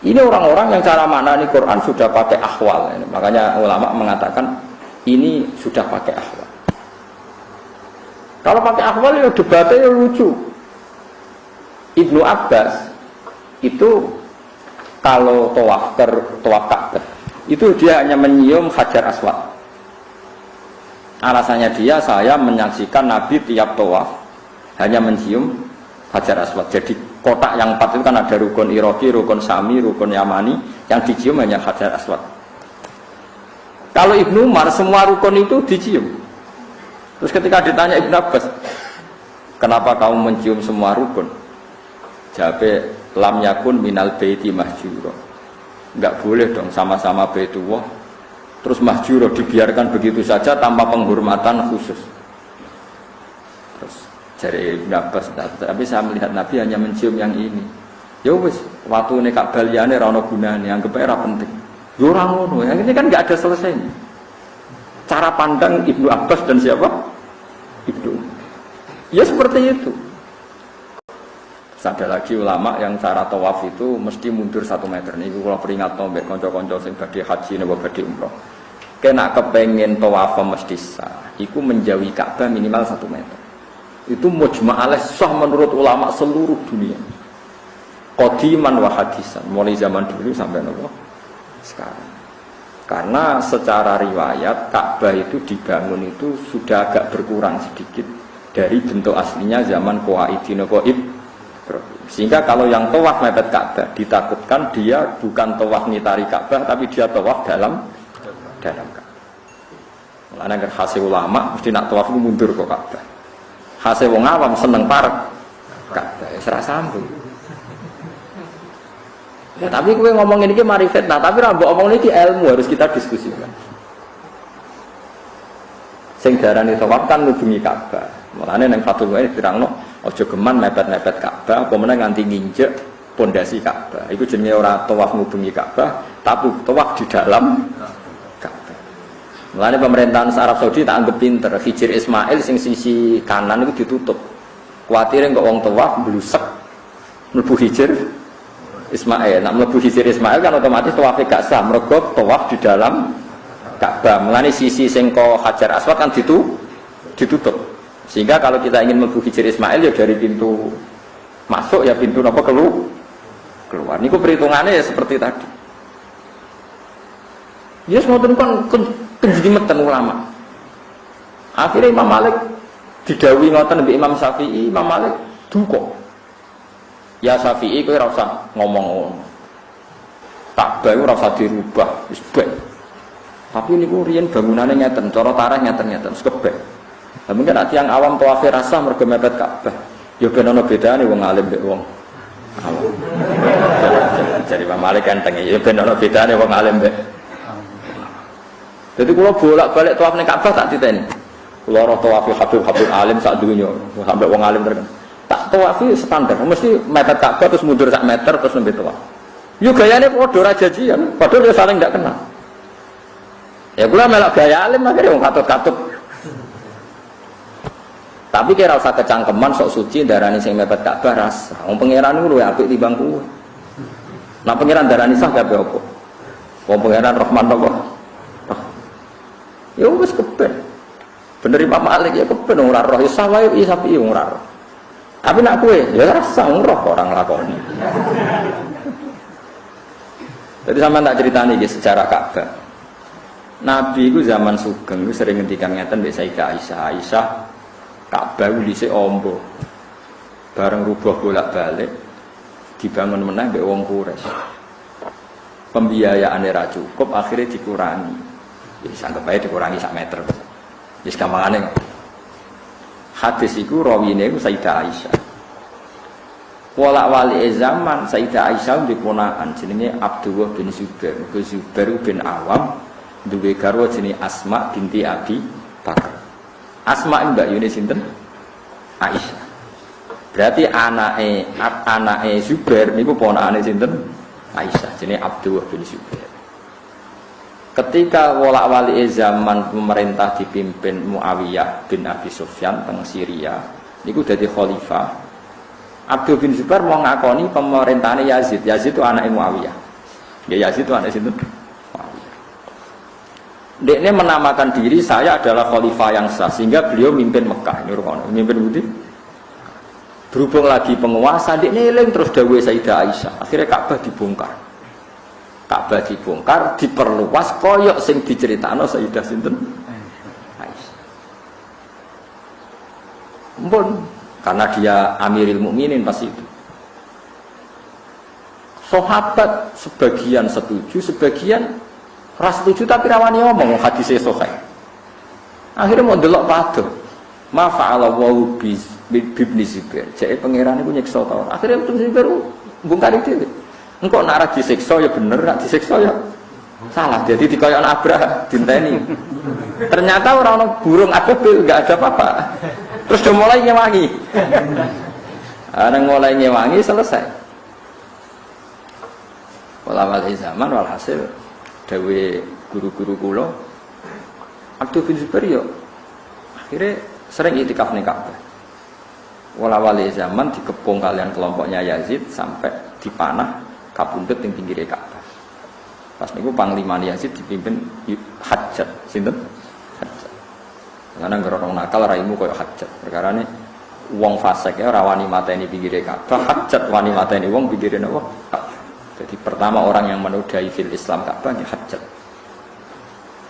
Ini orang-orang yang cara maknani Quran sudah pakai ahwal. Makanya ulama mengatakan ini sudah pakai ahwal. Kalau pakai ahwal ya debatnya lucu. Ibnu Abbas itu kalau tawaf Ka'bah itu dia hanya menyium Hajar Aswad. Alasannya saya menyaksikan Nabi tiap tawaf hanya mencium Hajar Aswad. Jadi kotak yang 4 itu kan ada rukun Iraqi, rukun Sami, rukun Yamani, yang dicium hanya Hajar Aswad. Kalau Ibnu Umar semua rukun itu dicium. Terus ketika ditanya Ibnu Abbas, kenapa kamu mencium semua rukun? Jawabnya, lam yakun minal baiti mahjura. Enggak boleh dong sama-sama Baitullah terus mahjura dibiarkan begitu saja tanpa penghormatan khusus. Terus dari Ibnu Abbas, tapi saya melihat Nabi hanya mencium yang ini. Ya wis, waktu ini Ka'bah liyane ra ono gunane, anggap ae ra penting. Yo ora ngono, yang ini kan enggak ada selesainya. Cara pandang Ibnu Abbas dan siapa? Ibnu. Ya seperti itu. Terus ada lagi ulama yang cara tawaf itu mesti mundur 1 meter. Ini kalau peringat nombek konco-konco sing badhe haji napa badhe umroh. Kena kepengen tawaf mesti sah. Iku menjauhi Ka'bah minimal 1 meter. Itu mujma' alaih sah menurut ulama seluruh dunia. Qadiman wa hadisan, mulai zaman dulu sampai nopo sekarang. Karena secara riwayat Ka'bah itu dibangun itu sudah agak berkurang sedikit dari bentuk aslinya zaman Qawaidin Ibrahim. Sehingga kalau yang tawaf mepet Ka'bah ditakutkan dia bukan tawaf ngitari Ka'bah tapi dia tawaf dalam Ka'bah. Mulane nek hasil ulama mesti nak tawaf mundur ke Ka'bah. Hasil wong awam seneng parek Ka'bah wis ra sambung. Ya, tapi kowe ngomong ini ki mari fitnah, tapi ra mbok omong iki ilmu harus kita diskusikan. Sing darani tawaf kan nubungi Ka'bah. Mulane ning fatwa ini dirangno aja geman mepet-mepet Ka'bah, apa meneh nganti nginjek pondasi Ka'bah. Iku jenenge ora tawaf nubungi Ka'bah, tapi tawaf di dalam Ka'bah. Mulane pemerintahan Arab Saudi tak anggap pinter, Hijir Ismail sing sisi kanan itu ditutup. Kuatire kok wong tawaf blusek mlebu Hijir Ismail. Nah mlebu Hijir Ismail kan otomatis tawafe gak sah, mergo tawaf di dalam Ka'bah. Mulane sisi sing kok Hajar Aswad kan ditutup. Sehingga kalau kita ingin mlebu Hijr Ismail ya dari pintu masuk ya pintu apa keluar. Niku perhitungannya ya seperti tadi. Ya ngoten kan kenjimeten ulama. Akhirnya Imam Malik didhawuhi ngoten mbek Imam Syafi'i, Imam Malik duka. Ya Syafi'i kowe ora usah ngomong. Ka'bah ora usah dirubah, wis bae. Tapi niku riyen bangunane ngeten, cara tarikh ngeten-ngeten, wis kebek. Lah mungkin nek tiyang awam tawaf rasa mergo mepet Ka'bah. Ya ben ana bedane wong alim mbek wong awam. Jadi Imam Malik enteng ya ben ana bedane wong alim mbek. Jadi kula bolak-balik tawaf ning Ka'bah tak titeni. Kula ora tawaf Habib alim sak dunya, sampai wong alim terkenal. Tak tawafi standar, mesti mepet Ka'bah terus mundur sak meter terus nembe tawaf. Yo gayane padha ora jajian, padahal dia saling ndak kenal. Ya kula melok gaya alim akhirnya wong katut-katut. Tapi kira usah kecangkeman sok suci darani sing mepet Ka'bah rasa. Wong pangeran ku luwih apik timbang kuwe. Nah pangeran darani sah kabeh apa? Wong pangeran Rahman apa? Ya wis keben. Bener Imam Malik ya keben ora roh ya sah wae sapi ora roh. Tapi nak kowe ya rasa roh orang lakoni. Jadi sampean tak critani iki sejarah Ka'bah. Nabi itu zaman sugeng itu sering ngendikan ngeten mbek Sayyidah Aisyah. Aisyah Ka'bah dhisik ombo. Bareng rubah bolak-balik dibangun meneh mbek wong Quraisy. Pembiayaane ra cukup akhirnya dikurangi. Ya sanggep ae dikurangi sak meter. Wis gampangane. Hadis iku rawine iku Sayyidah Aisyah. Wali zaman Sayyidah Aisyah diponakan jenenge Abdullah bin Zubair. Zubair bin Awam duwe garwa jenenge Asma binti Abi Bakar. Asma mbak yune sinten? Aisyah. Berarti anake Zubair niku ponakane sinten? Aisyah jenenge Abdullah bin Zubair. Ketika wali zaman pemerintah dipimpin Muawiyah bin Abi Sufyan teng Syria, niku dadi khalifah. Abdul bin Zubair mau ngakoni pemerintahan Yazid. Yazid itu anak Muawiyah. Ya Yazid itu anak sinten? Muawiyah. Dekne menamakan diri saya adalah khalifah yang sah sehingga beliau mimpin Mekah. Mimpin Budi. Berhubung lagi penguasa, dekne eling terus dawuhe Sayyidah Aisyah. Akhirnya Ka'bah dibongkar. Ka'bah dibongkar, diperluas koyok sing diceritakno Sayyidah sinten? Aisyah. Ampun, karena dia Amirul Mukminin pas itu. Sahabat sebagian setuju, sebagian ras setuju tapi rawani ngomong hadise sahih. Akhirnya mau delok padha. Ma fa'ala wa bi ibni Zubair. Jake pangeran iku nyiksa ta. Akhirnya Ibnu Zubair bongkar dhewe. Engkau nak disiksa ya bener, nak disiksa ya salah. Jadi dikoyok Abrah, dinteni. Ternyata orang burung ababil nggak ada apa-apa. Terus udah mulai ngewangi. Orang mulai ngewangi selesai. Walawal zaman walhasil dawe guru-guru kula Abdul bin Zubair ya akhirnya sering itikaf ning Ka'bah. Walawal zaman dikepung kalian kelompoknya Yazid sampai dipanah kapundhut ing pinggire Ka'bah. Pas niku panglima Yazid dipimpin Hajjaj, sinten? Hajjaj. Karena ngerong nakal raimu koyo Hajjaj. Perkarane wong fasik ya ora wani mateni pinggire Ka'bah, Hajjaj wani mateni wong pinggire napa? Ka'bah. Jadi pertama orang yang menodai fil Islam Ka'bah ya Hajjaj.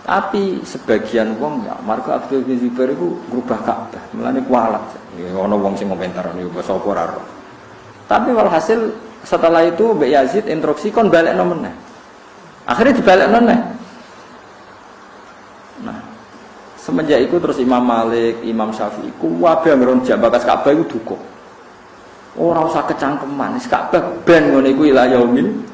Tapi sebagian wong ya marga Abdul bin Zubair iku ngrubah Ka'bah. Mulane kualat. Ya ono wong sing komentar niku basa apa ora. Tapi walhasil setelah itu Mbak Yazid instruksi kon balekno meneh. Akhirnya dibalekno meneh. Nah, semenjak itu terus Imam Malik, Imam Syafi'i kuwabe ngron jak bakas Ka'bah iku duka. Ora usah kecangkeman, wis Ka'bah ben ngene iku ila yaumil.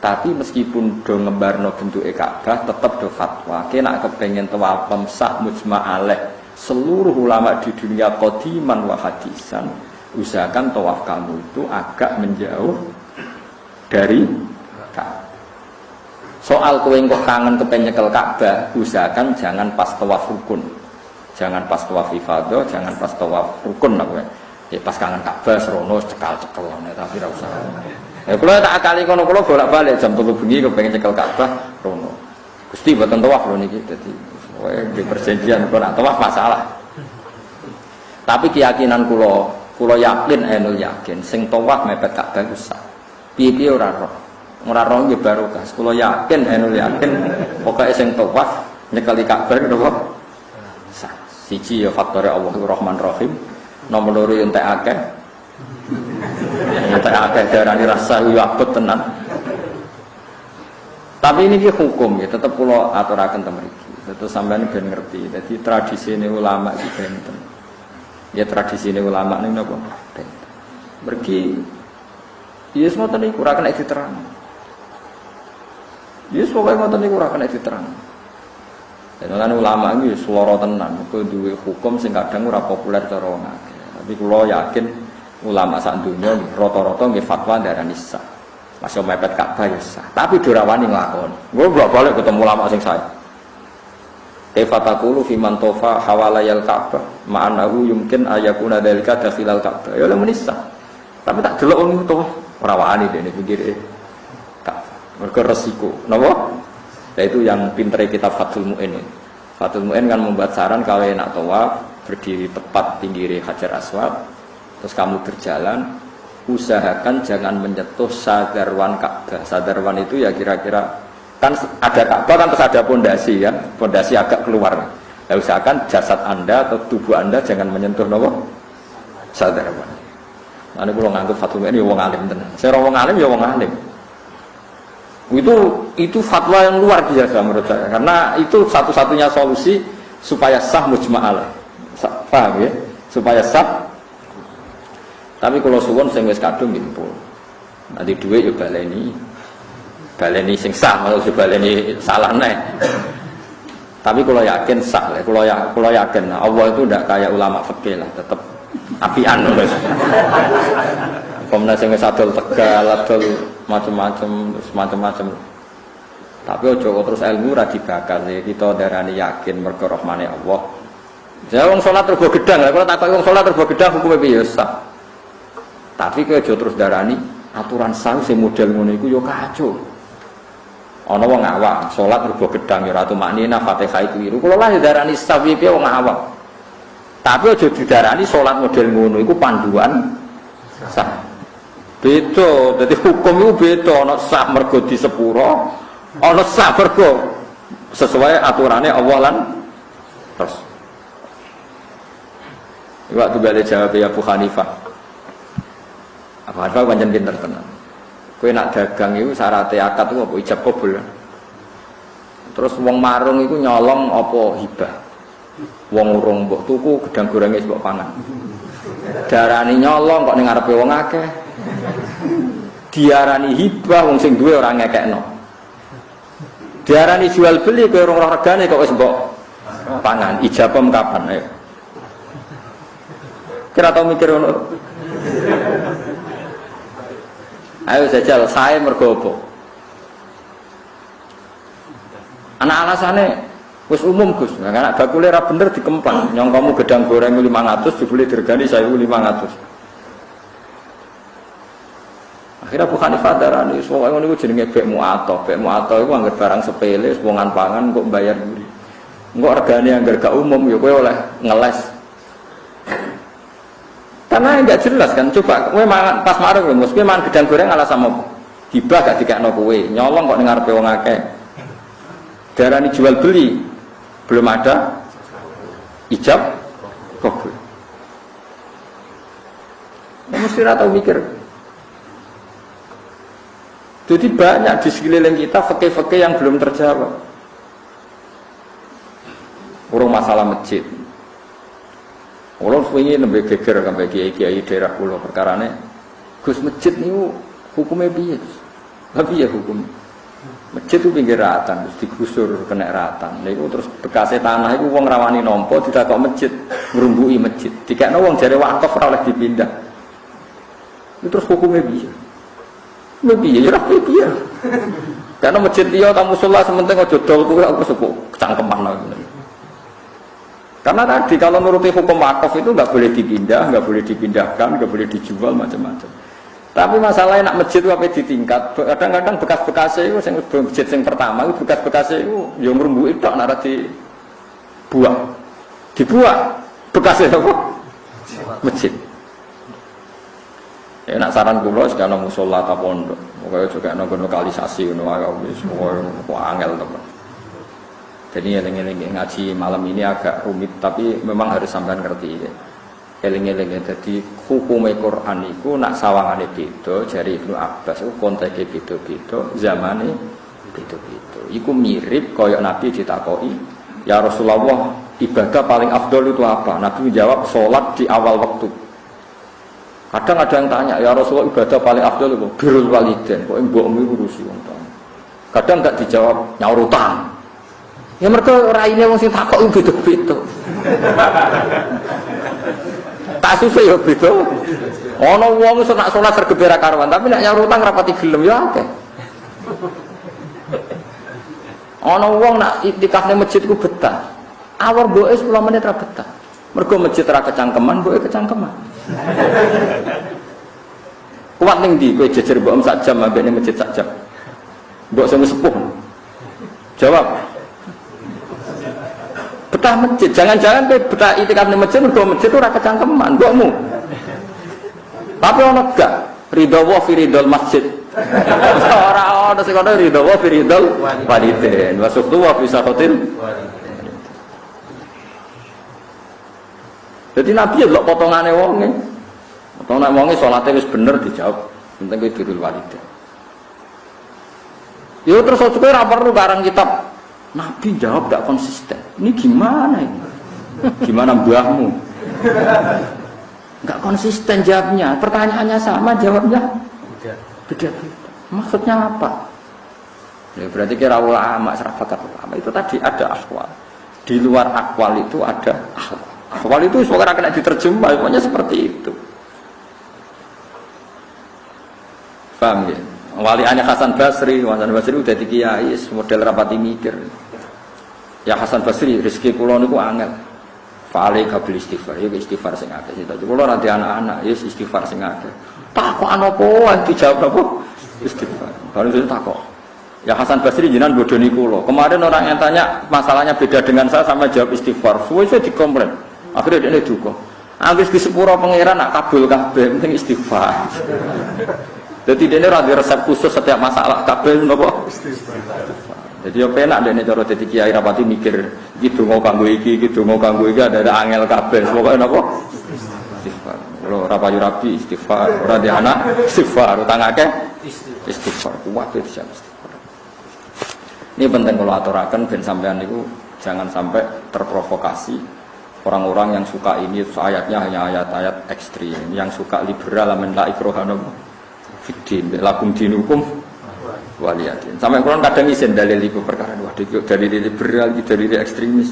Tapi meskipun do ngembarno bentuke Ka'bah tetep do fatwa. Nek kepengin tawaf sah mujma' alaih seluruh ulama di dunia qadiman wa hadisan usahakan tawaf kamu itu agak menjauh dari Ka'bah. Soal kowe kok kangen kepen nyekel Ka'bah, usahakan jangan pas tawaf rukun. Jangan pas tawaf ifadah, jangan pas tawaf rukun lah kowe. Ya pas kangen Ka'bah serono cekal-cekel tapi ora usah. Ya kula tak akali kono kula bolak-balik jam 3 bengi kepengin nyekel Ka'bah rono. Gusti mboten tawaf lho niki dadi kowe di perjanjian kok nak tawaf masalah. Tapi keyakinan kula yakin ainul yakin sing tawaf mepet Ka'bah iku sah. Piye-piye ora roh. Ora roh nggih barokah. Kula yakin ainul yakin pokoke sing tawaf nyekeli Ka'bah napa sah. Siji ya faktore Allahur Rahman Rahim. Nomor loro entek akeh. Entek akeh darani rasa yo abot tenan. Tapi ini hukum ya, tetap kula aturaken teng mriki. Terus sampean ben ngerti. Jadi tradisine ulama iki benten. Ya tradisine ulama niku napa? Benten. Mergi ya semoten niku ora kena diterang. Ya pokoke ngoten niku ora kena diterang. Lan ulama iki swara tenan, mergo duwe hukum sing kadang ora populer cara wong akeh. Tapi kula yakin ulama sak donya rata-rata nggih fatwa darani sah. Masih mepet Ka'bah ya sah. Tapi durawani nglakoni. Gue bolak-balik ketemu ulama sing saya. Tafaqulu fi man tafa hawalayal Ka'bah, ma'anahu yumkin ayakuna dzalika dakhilal Ka'bah. Ya lha menisa. Tapi tak delok wong itu ora wani dene pikir Ka'bah. Mergo resiko. Napa? Nah itu yang pintere kitab Fathul Mu'in. Fathul Mu'in kan membuat saran kalau nak tawaf berdiri tepat pinggir Hajar Aswad, terus kamu berjalan, usahakan jangan menyentuh sadarwan Ka'bah. Sadarwan itu ya kira-kira kan ada Ka'bah kan terus ada pondasi kan, pondasi agak keluar. Nah, usahakan jasad Anda atau tubuh Anda jangan menyentuh nopo sadarwan. Ane kula nganggep Fathul Mu'in ya wong alim tenan. Saya wong alim ya wong alim. Itu fatwa yang luar biasa menurut saya karena itu satu-satunya solusi supaya sah mujma'al. Paham ya? Supaya sah. Tapi kalau suwon sing wis kadung nggih pun. Nanti dhuwit yo baleni sing sah malah baleni salah neh. Tapi kalau yakin sah, kalau yakin Allah itu ndak kayak ulama fikih lah, tetap apian wis. Komnas sing wis adol Tegal, adol macam-macam. Tapi ojo terus ilmu ra dibakar ya kita darani yakin mergo rahmane Allah. Saya wong salat rego gedang, lha kalau takok wong salat rego gedang hukume piye sah. Tapi kowe aja terus darani aturan sah sing model ngono iku ya kacau. Ana wong awam salat rego gedang ya ora tumaknina Fatihah keliru. Kula lah darani sah piye wong awam. Tapi aja didarani salat model ngono iku panduan sah. Beda, jadi hukum itu beda, ana sah mergo di sepuro, ana sah mergo sesuai aturannya Allah lan terus. Waktu balik jawab ya Abu Hanifah. Abu Hanifah pancen pinter tenan. Kowe nak dagang iku syaratnya akad itu apa ijab kabul. Terus wong marung iku nyolong apa hibah. Wong urung mbok tuku gedang gorenge mbok pangan. Darani nyolong kok ning ngarepe wong akeh. Diarani hibah wong sing duwe ora ngekekno. Diarani jual beli kowe ora regane kok wis mbok pangan. Ijabem kapan ayo. Kira tau mikir ngono. Ayo jajal sae mergo apa? Ana alasane wis umum Gus. Nah, anak bakule ra bener dikempang. Nyong kamu gedang goreng 500 dibeli dirgani 1.500. Akhirnya Abu Hanifah darani soal ngono iku jenenge bek mu'athah. Bek mu'athah iku anggar barang sepele wongan pangan kok bayar duri. Engko regane anggar gak umum ya kowe oleh ngeles. Karena enggak jelas kan. Coba kowe mangan pas marung lho, mesti mangan gedang goreng ala sama hibah gak dikakno kowe. Nyolong kok ning ngarepe wong akeh. Darani jual beli belum ada ijab kabul. Mesti ra tau mikir. Jadi banyak di sekeliling kita fikih-fikih yang belum terjawab. Urung masalah masjid. Urung swingi nembe geger sampai kiai-kiai daerah kula perkarane Gus masjid niku hukume piye? Tapi ya hukum. Masjid itu pinggir ratan, terus digusur kena ratan. Niku terus bekase tanah iku wong rawani nampa ditakok masjid, ngrumbuki masjid. Dikekno wong jare wakaf ora oleh dipindah. Itu terus hukume piye? Piye ya piye. Karena masjid liya tamu musala sementing aja dol kuwi aku sepuk cangkeman ngono. Karena tadi kalau nuruti hukum wakaf itu enggak boleh dipindah, enggak boleh dipindahkan, enggak boleh dijual macam-macam. Tapi masalahnya nak masjid itu apa ditingkat. Kadang-kadang bekas-bekasnya itu sing masjid sing pertama itu bekas-bekasnya itu ya ngrumbuki tok nek dibuang. Dibuang bekasnya apa? masjid. Ya nak saran kula sekana musala ta pondok. Pokoke juga nang lokalisasi ngono wae wis pokoke angel temen. Jadi eling-eling ngaji malam ini agak rumit tapi memang harus sampean ngerti ya. Eling-eling dadi hukume Quran iku nak sawangane beda jari Ibnu Abbas iku konteke beda-beda, zamane beda-beda. Iku mirip kaya Nabi ditakoki, "Ya Rasulullah, ibadah paling afdol itu apa?" Nabi menjawab, "Salat di awal waktu." Kadang ada yang tanya, "Ya Rasulullah, ibadah paling afdol itu birrul walidain." Kok mbokmu ngurusi wong tuwa. Kadang enggak dijawab, nyaur utang. Ya mergo raine wong sing takok beda-beda. Kasusé yo beda. Ana wong sing nak salat sergebera karwan, tapi nek nyaur utang rapati gelem ya akeh. Ana wong nak iktikaf ning masjid ku betah. Awar mboke 10 menit ra betah. Mergo masjid ra kecangkeman, mboke kecangkeman. Kuat ning ndi kowe jejer mbok sak jam ambek ning masjid sak jam. Mbok sing sepuh. Jawab. Betah masjid, jangan-jangan kowe betah itikaf ning masjid mergo masjid ora kecangkeman, mbokmu. Tapi ono gak ridho wa fi ridhol masjid. Ora ono sing ono ridho wa fi ridhol walidain. Wa suqtu wa fi saqatil. Jadi Nabi ya lho potongane wonge. Potongane wonge salate wis bener dijawab, penting kowe dirul walidain. Yo terus kowe ora perlu karang kitab. Nabi jawab gak konsisten. Ini gimana ini? Gimana mbahmu? Gak konsisten jawabnya. Pertanyaannya sama, jawabnya beda. Maksudnya apa? Ya berarti kira ulama, serafakat ulama itu tadi ada akwal. Di luar akwal itu ada akwal. Akwal itu semoga kena diterjemah, pokoknya seperti itu. Paham ya? Waliannya Hasan Basri udah di kiai, model rapati mikir. Ya Hasan Basri, rezeki kula niku angel. Fa'alaika bil istighfar, ya istighfar sing akeh. Kita kula nanti anak-anak, ya istighfar sing akeh. Takokan apa? Dijawab apa? Istighfar. Baru saya takok. Ya Hasan Basri jenengan bodoni kula. Kemarin orang yang tanya masalahnya beda dengan saya sama jawab istighfar. Suwe saya dikomplain. Akhirnya dia duka. Habis di sepuro pangeran nak kabul kabeh penting istighfar. Jadi dia ini ada resep khusus setiap masalah kabel nopo. Jadi yo penak dene cara dadi kiai rapati mikir gitu mau kanggo iki ada angel kabel. Pokoke nopo? Istighfar. Ora rapayu rabi istighfar, ora di anak istighfar, utang akeh istighfar. Kuat itu istighfar. Ini penting kalau aturaken ben sampean niku jangan sampai terprovokasi orang-orang yang suka ini ayatnya hanya ayat-ayat ekstrim, yang suka liberal amen la ikraha fiddin lakum dinukum waliyadin. Sampai Quran kadang isen dalil iku perkara dari liberal, dari ekstremis.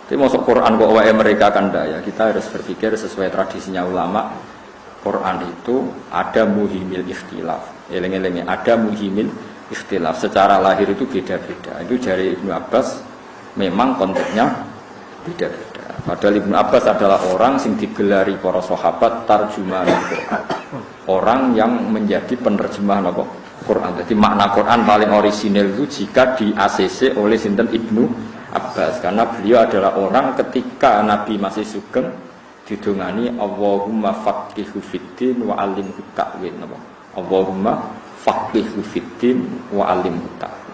Tapi masuk Quran kok wae mereka kan daya. Kita harus berpikir sesuai tradisinya ulama. Quran itu ada muhimil ikhtilaf. Eling-eling ada muhimil ikhtilaf. Secara lahir itu beda-beda. Itu dari Ibnu Abbas memang konteksnya beda-beda. Padahal Ibnu Abbas adalah orang yang digelari para sahabat tarjuman Quran. Orang yang menjadi penerjemah Quran. Jadi makna Quran paling orisinil itu jika di ACC oleh sinten Ibnu Abbas, karena beliau adalah orang ketika Nabi masih sugeng didongani Allahumma faqihhu fiddin wa alimhu ta'wil. Allahumma faqihhu fiddin wa alimhu ta'wil.